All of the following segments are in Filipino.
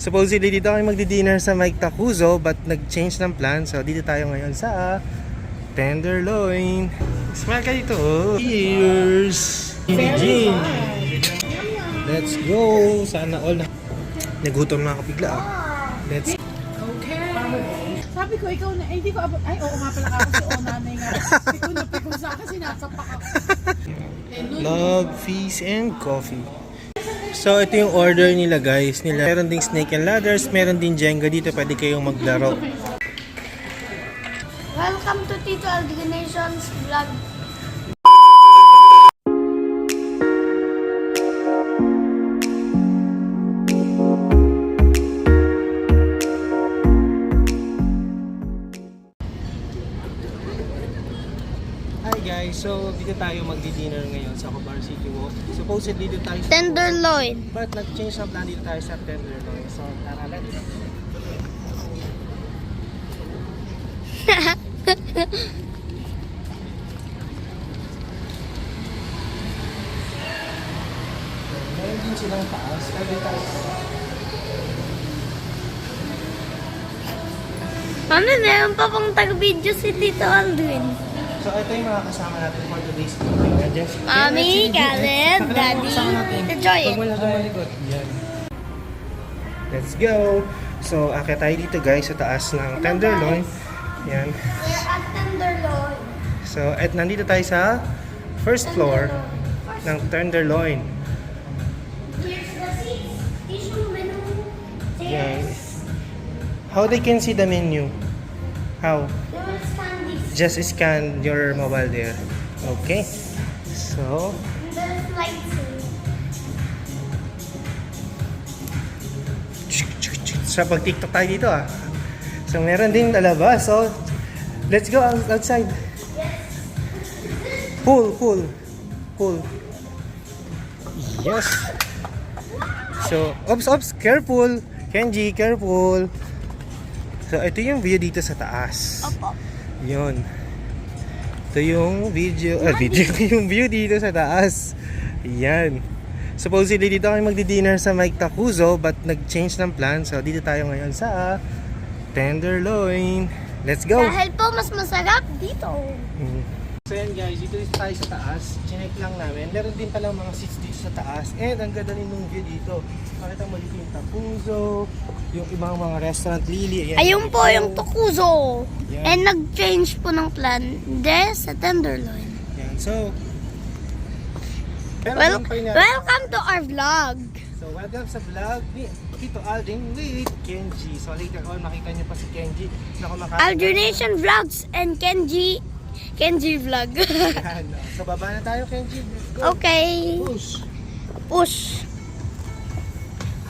Supposedly dito kami magdi-dinner sa Mike Takuzo but nag-change ng plan. So dito tayo ngayon sa Tenderloin. Smile ka dito. Cheers! Jean. Let's go! Sana all na. Nagutom na ako bigla. Let's Okay. Sabi ko, ikaw na, hindi ko abot. Ay, oo nga pala ako si nanay nga. Piko na piko sa akin, sinasapak ako. love, feast, and coffee. So ito yung order nila guys. Meron ding snake and ladders, meron din Jenga dito. Pwede kayong maglaro. Welcome to Tito Aldination's vlog. Hi guys, so dito tayo magdi-dinner ngayon sa Cobar City Walk. Supposedly dito tayo sa Tenderloin. but nag-change ng plan dito tayo sa Tenderloin. So tara, let's go. Meron din silang taas. Pwede tayo. Mami, meron pa pang tag-video si Tito Aldwin. So ito yung mga kasama natin for today's video. Mami, Khaled, Daddy, Tito Joy. Yan. Let's go! So, akit tayo dito guys sa taas ng Tenderloin. Yan. We're at Tenderloin. So, at nandito tayo sa first floor ng Tenderloin. Here's the seats. Tissue menu. Yan. Chairs. How they can see the menu? How? They will scan this. Just scan your mobile there. Okay. So, And there's lights in. sa pag-tiktok tayo dito ah. So, meron din lalabas. So, let's go outside. Pool. Yes. So, ops, careful. Kenji, careful. So, ito yung view dito sa taas. Opo. Yun. Ito yung video. Ito yung view dito sa taas. Yan. Supposedly dito kami magdi-dinner sa Mike Takuzo but nag-change ng plan. So dito tayo ngayon sa Tenderloin. Let's go! Dahil po mas masarap dito. So yan guys, dito tayo sa taas. Chinek lang namin. Meron din palang mga seats dito sa taas. And ang ganda rin ng view dito. Pakita mo dito yung Takuzo, yung ibang mga restaurant, Lily. Ayan. Ayun po yung Takuzo. Yan. And nag-change po ng plan there sa Tenderloin. Yan. So, pero Welcome to our vlog. So, welcome sa vlog ni Tito Aldin with Kenji. So, later on, makita niyo pa si Kenji na kumakain. Aldrination Vlogs and Kenji Vlog. Yan. So, baba na tayo, Kenji. Let's go. Okay. Push. Push.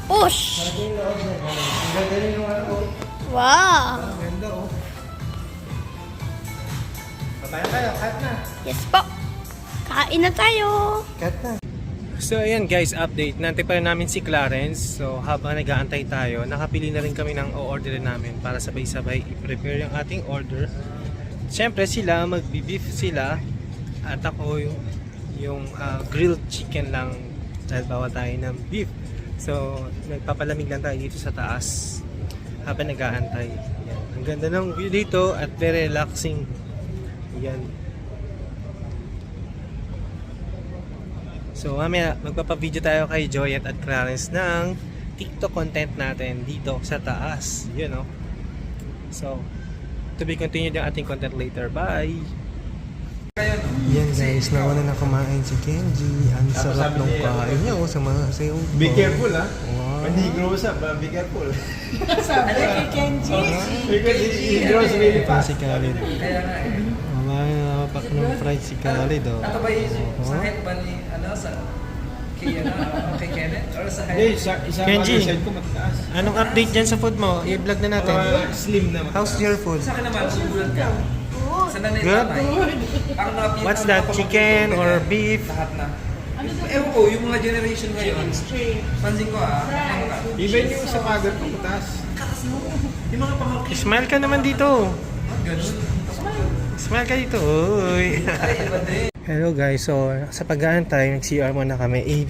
Push. Sabi yung loob na gano'n. Ang ganda rin yung ano. Wow. Ang ganda, oh. Baba na tayo. Cut na. Yes po. Kain na tayo. Cut na. So, ayan guys, update. Nantay pa rin namin si Clarence. So, habang nag-aantay tayo, nakapili na rin kami ng o-orderin namin para sabay-sabay i-prepare yung ating order. Siyempre sila, magbi-beef sila. At ako yung grilled chicken lang dahil bawal tayo ng beef. So, nagpapalamig lang tayo dito sa taas habang nag-aantay. Yan. Ang ganda ng view dito at very relaxing. Yan. So, mamaya magpapa-video tayo kay Joyet at Clarence ng TikTok content natin dito sa taas. Yun, no? So, to be continued yung ating content later. Bye! Yan guys, nauna na kumain si Kenji. Ang sarap ng kain niya. Sa mga sayo. Be careful ha. Wow. When he grows up, be careful. Sabi kay Kenji. Because he grows really Ito fast. si Khalid. Mapapak ng fried si Khalid. Oh. Ako ba yung sa head ba ni, sa kay Kenneth? Or sa Hey, head? isa Kenji. side ko mataas. Anong update dyan sa food mo? I-vlog na natin. Slim na mataas. How's your food? Sa akin naman, sugulat ka. Sa nanay Good? tatay. Parang nakapit What's na that? ako Chicken mag- or beef? Lahat na. Ewan ko, yung mga generation ngayon, pansin ko Even yung sa mother ko mataas. yung mga pamangkin, Smile ka naman dito. ganun. Smile ka dito. Uy. Ay, iba din. Hello guys, so sa pag-aantay, nag-CR muna kami.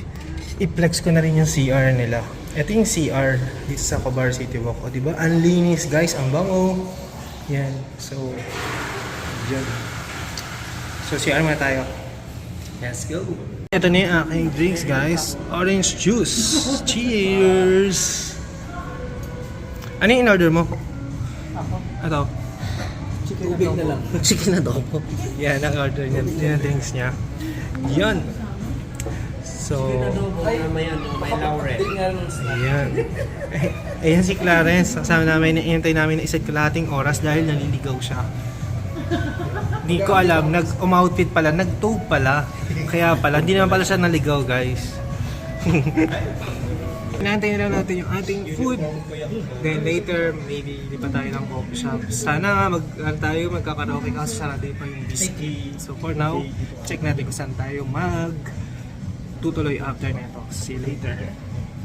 i-flex ko na rin yung CR nila. Ito yung CR dito sa Cobar City Walk. O, diba? Ang linis guys, ang bango. Yan. So, dyan. So, CR muna tayo. Let's go. Ito na yung aking drinks guys. Orange juice. Cheers! Ano yung in-order mo? Ito. Tubig na lang. Chicken adobo. Yan, ang order niya. Yan ang drinks niya. Yan. So, May laurel. ayan. Ayan si Clarence. Kasama namin, inintay namin na isa't kalahating oras dahil naliligaw siya. Hindi ko alam, nag-outfit pala, nag-tow pala. Kaya pala, hindi naman pala siya naligaw guys. Inaantay na lang natin yung ating food. Then later, maybe lipat tayo ng coffee shop. Sana magkakaraoke kasi sarado pa yung whiskey. So for now, check natin kung saan tayo tutuloy after nito. See you later.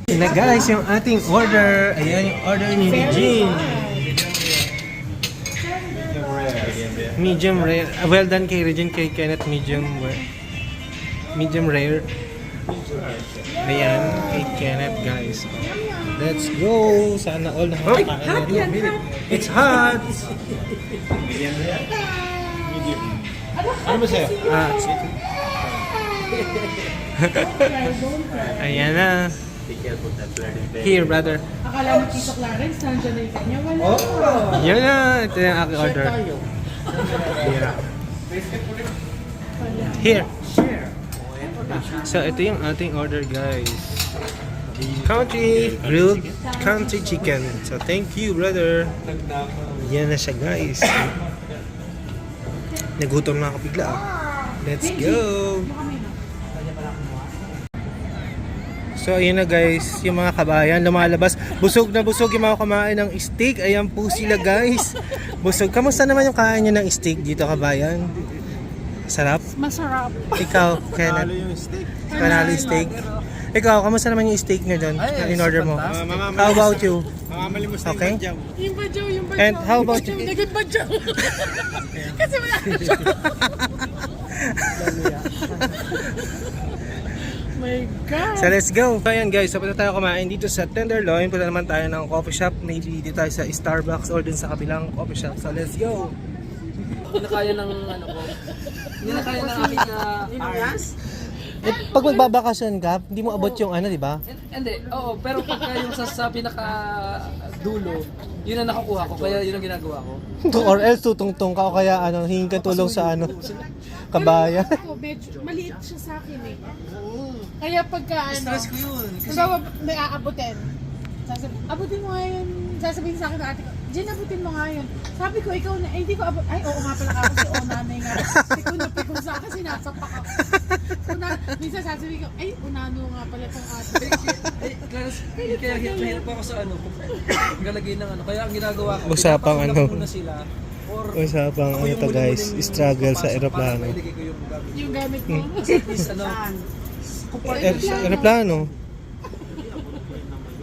Yun na guys, yung ating order. Ayan yung order ni Jean. Medium rare. Well done kay Regine, kay Kenneth. Medium rare. Ayan, kay Kenneth guys. Let's go! Sana all nakakain na. It's hot! Medium rare? Medium. Ano ba sa'yo? Ayan na. Here, brother. Akala mo Tito Clarence, nandiyan na yung kanya. Wala. Yan na. Ito yung aking order. Here. So, ito yung ating order, guys. Country grilled country chicken. So, thank you, brother. Yan na siya, guys. Nagutom na ako bigla. Let's go. So, ayun na guys, yung mga kabayan lumalabas. Busog na busog yung mga kumain ng steak. Ayan po sila guys. Busog. Kamusta naman yung kain nyo ng steak dito, kabayan? Sarap? Masarap. Ikaw, Kenneth? Panalo yung steak. Panalo yung steak. Ikaw, kamusta naman yung steak nyo doon? In order mo? How about you? Mamamalimos na yung Okay. badyaw. Yung badyaw, yung badyaw. And how about you? Naging badyaw. Kasi wala na siya. My God. So let's go! So ayan guys, so punta tayo kumain dito sa Tenderloin. Punta naman tayo ng coffee shop. Maybe dito tayo sa Starbucks or dun sa kabilang coffee shop. So let's go! Hindi na kaya ng ano ko. Hindi na kaya ng aking arms. Eh, pag magbabakasyon ka, hindi mo abot yung ano, di ba? Hindi, oo. Pero pagka yung sa pinaka dulo, yun ang nakukuha ko. Kaya yun ang ginagawa ko. Or else tutungtong ka o kaya ano, hingin ka tulong sa ano, kabayan. Ako, medyo maliit siya sa akin eh. Kaya pagka ano, Stress ko yun. Halimbawa, may aabutin. Abutin mo nga yun. Sasabihin sa akin ng ate ko, Jen, abutin mo nga yun. Sabi ko, ikaw na, hindi ko abot. Ay, oo nga pala ako si nanay nga. Pikon na pikon sa akin, sinasapak ako. Minsan sasabihin ko, ay, unano nga pala itong ate. Ay, kaya hirap ako sa ano. Galagay ng ano. Kaya ang ginagawa ko, Usapang pinapasulat ano. muna sila. Or Usapang ako ano yung to guys, muna-muna struggle sa papasok aeroplano. para mailagay ko yung gamit. Yung gamit mo. At least ano, Aeroplano?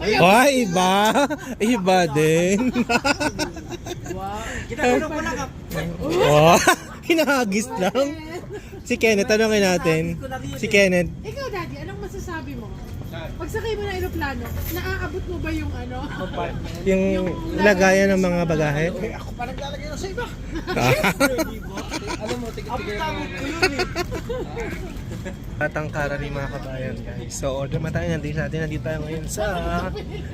Ay, iba! Iba din! Wow! Hinahagis lang! Si Kenneth, tanongin natin. Si Kenneth. Ikaw, Daddy, anong masasabi mo? Pagsakay mo ng aeroplano, naaabot mo ba yung ano? Yung lagayan ng mga bagahe. ako parang lalagay na sa iba. Alam mo, tigil-tigil Tatangkara rin mga kabayan guys. So order man tayo, nandito tayo ngayon sa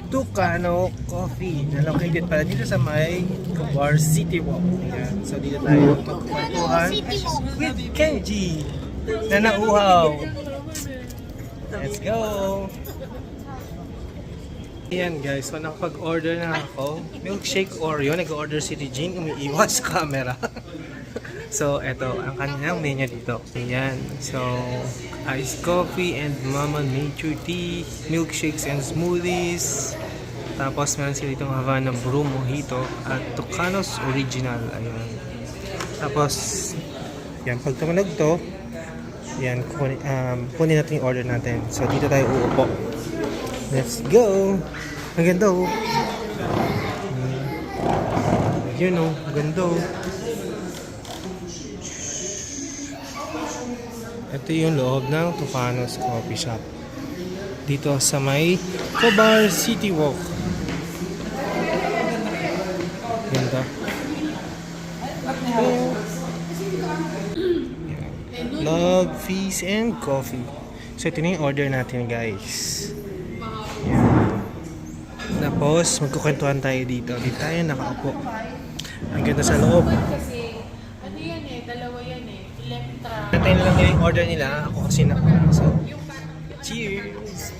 Tucano Coffee na located pala dito sa may Cobar City Walk. Ayan. So dito tayo magkukwentuhan with Kenji na nauhaw. Let's go! Ayan guys, so nakapag-order na ako. Milkshake Oreo, nag-order si Regine, umiiwas sa camera. So, eto, ang kanilang menu dito. Ayan. So, iced coffee and Mama Nature tea, milkshakes and smoothies. Tapos, meron sila itong Havana Brew Mojito at Tucanos Original. Ayan. Tapos, yan, pag tumunog to, yan, kunin natin yung order natin. So, dito tayo uupo. Let's go! Ang ganda oh. Yun oh, ang ganda oh. Ito yung loob ng Tucanos Coffee Shop. dito sa may Cobar City Walk. Ganda. Love, feast, and coffee. So ito na yung order natin guys. Yan. Tapos magkukwentuhan tayo dito. Dito tayo nakaupo. Ang ganda sa loob. Kasi, ano yan eh, dalawa yan eh. Electra. Natin lang yung order nila. Ako kasi na. So, cheers!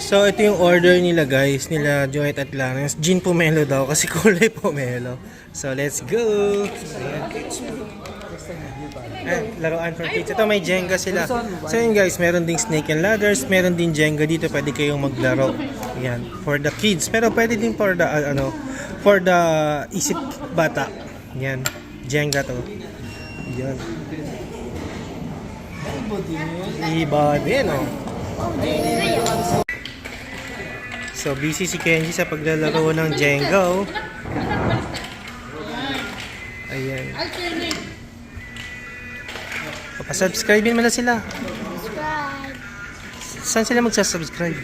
So ito yung order nila guys. Nila Joet at Clarence. Gin pomelo daw kasi kulay pomelo. So let's go! Laruan for kids. Ito may Jenga sila. So yun guys, meron ding snake and ladders, meron din Jenga dito, pwede kayong maglaro. Yan, for the kids. Pero pwede din for the for the isip bata. Yan, Jenga to. Yan. Iba din, oh. So busy si Kenji sa paglalaro ng Jenga, oh. Ayan. Papasubscribe mo na sila. Subscribe. Saan sila magsasubscribe?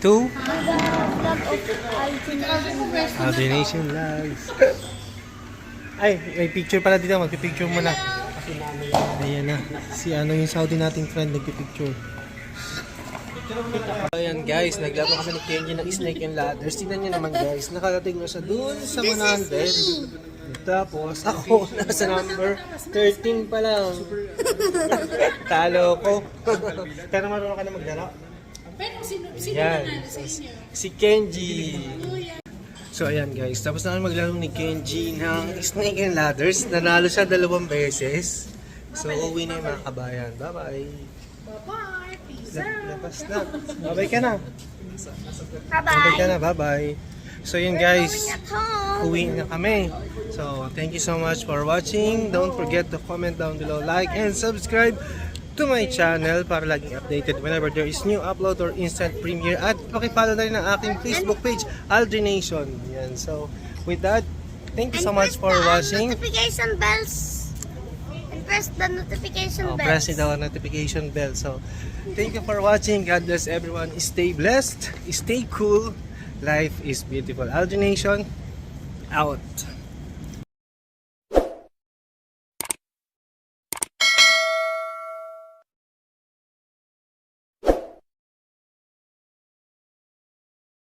To? Vlog of Aldrination Vlogs. Ay, may picture pala dito. Magpipicture mo na. Ayan na. Si ano yung Saudi nating friend nagpipicture. Ayan guys, naglaro kami ni Kenji ng Snake and Ladders. Tignan nyo naman guys, nakarating na siya dun sa 100. Tapos ako nasa number 13 pa lang. Talo ko. Pero marunong ka na maglaro. Pero sino Yan. nanalo sa inyo? Si Kenji. So ayan guys, tapos na kami maglaro ni Kenji ng Snake and Ladders. Nanalo siya 2 beses. So uwi na yung mga kabayan. Bye bye. Bye-bye. Peace out. Labas na. Bye ka na. Bye ka Bye-bye. na. Bye bye. So yun guys, At home. uwi na kami. So thank you so much for watching. Don't forget to comment down below, like and subscribe to my channel para laging updated whenever there is new upload or instant premiere. At pakipollow na rin ang aking Facebook page, Aldrination. Yan. So with that, thank you so much for watching. Notification bells. And press the notification bells. Press the notification bell. So thank you for watching. God bless everyone. Stay blessed. Stay cool. Life is beautiful. Aldrination out.